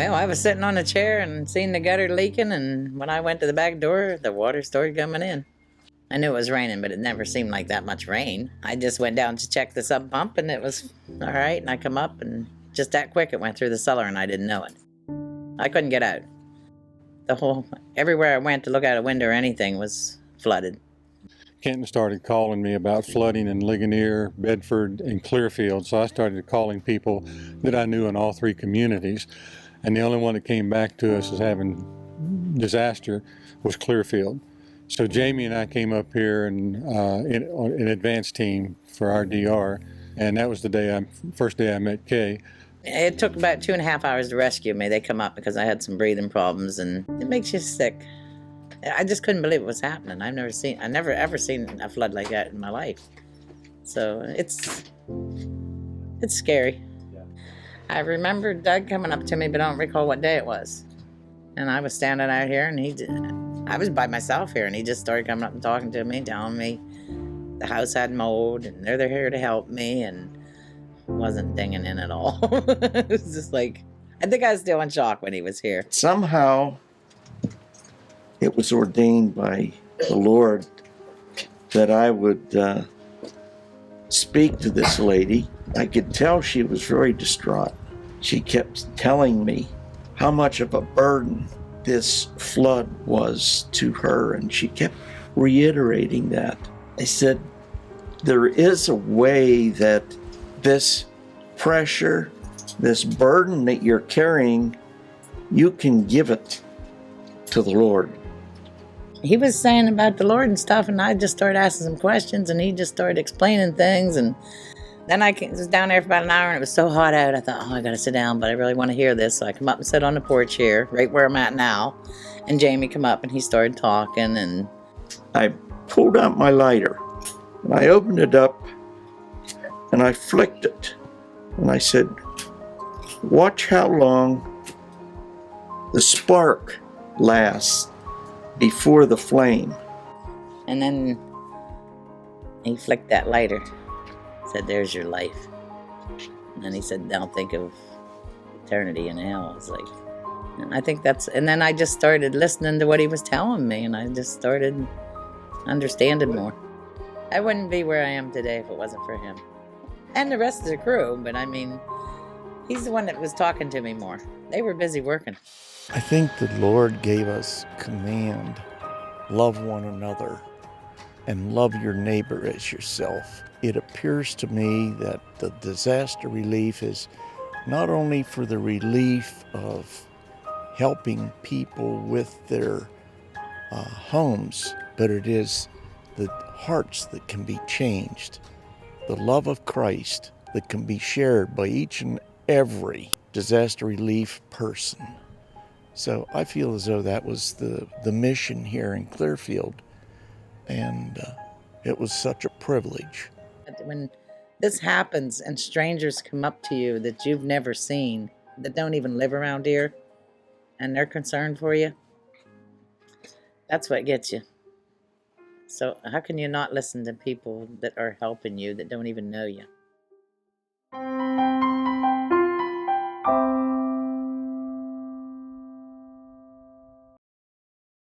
Well, I was sitting on a chair and seen the gutter leaking, and when I went to the back door, the water started coming in. I knew it was raining, but it never seemed like that much rain. I just went down to check the sub pump, and it was all right, and I come up, and just that quick it went through the cellar, and I didn't know it. I couldn't get out. Everywhere I went to look out a window or anything was flooded. Kenton started calling me about flooding in Ligonier, Bedford, and Clearfield, so I started calling people that I knew in all three communities, and the only one that came back to us as having disaster was Clearfield. So Jamie and I came up here and in an advanced team for our DR, and that was the first day I met Kay. It took about 2.5 hours to rescue me. They come up because I had some breathing problems, and it makes you sick. I just couldn't believe it was happening. I never ever seen a flood like that in my life. So it's scary. Yeah. I remember Doug coming up to me, but I don't recall what day it was. And I was standing out here, and I was by myself here, and he just started coming up and talking to me, telling me the house had mold, and they're here to help me, and wasn't dinging in at all. It was just like, I think I was still in shock when he was here. Somehow, it was ordained by the Lord that I would speak to this lady. I could tell she was very distraught. She kept telling me how much of a burden this flood was to her, and she kept reiterating that. I said, there is a way that this pressure, this burden that you're carrying, you can give it to the Lord. He was saying about the Lord and stuff, and I just started asking some questions, and he just started explaining things, and then I was down there for about an hour, and it was so hot out, I thought, oh, I gotta sit down, but I really want to hear this, so I come up and sit on the porch here, right where I'm at now, and Jamie come up, and he started talking, and I pulled out my lighter, and I opened it up, and I flicked it, and I said, watch how long the spark lasts before the flame. And then he flicked that lighter, said, there's your life. And then he said, don't think of eternity in hell. I was like, and I think and then I just started listening to what he was telling me, and I just started understanding more. I wouldn't be where I am today if it wasn't for him. And the rest of the crew, but I mean, he's the one that was talking to me more. They were busy working. I think the Lord gave us command, love one another and love your neighbor as yourself. It appears to me that the disaster relief is not only for the relief of helping people with their homes, but it is the hearts that can be changed, the love of Christ that can be shared by each and every disaster relief person. So I feel as though that was the mission here in Clearfield, and it was such a privilege. When this happens and strangers come up to you that you've never seen, that don't even live around here, and they're concerned for you, that's what gets you. So how can you not listen to people that are helping you that don't even know you?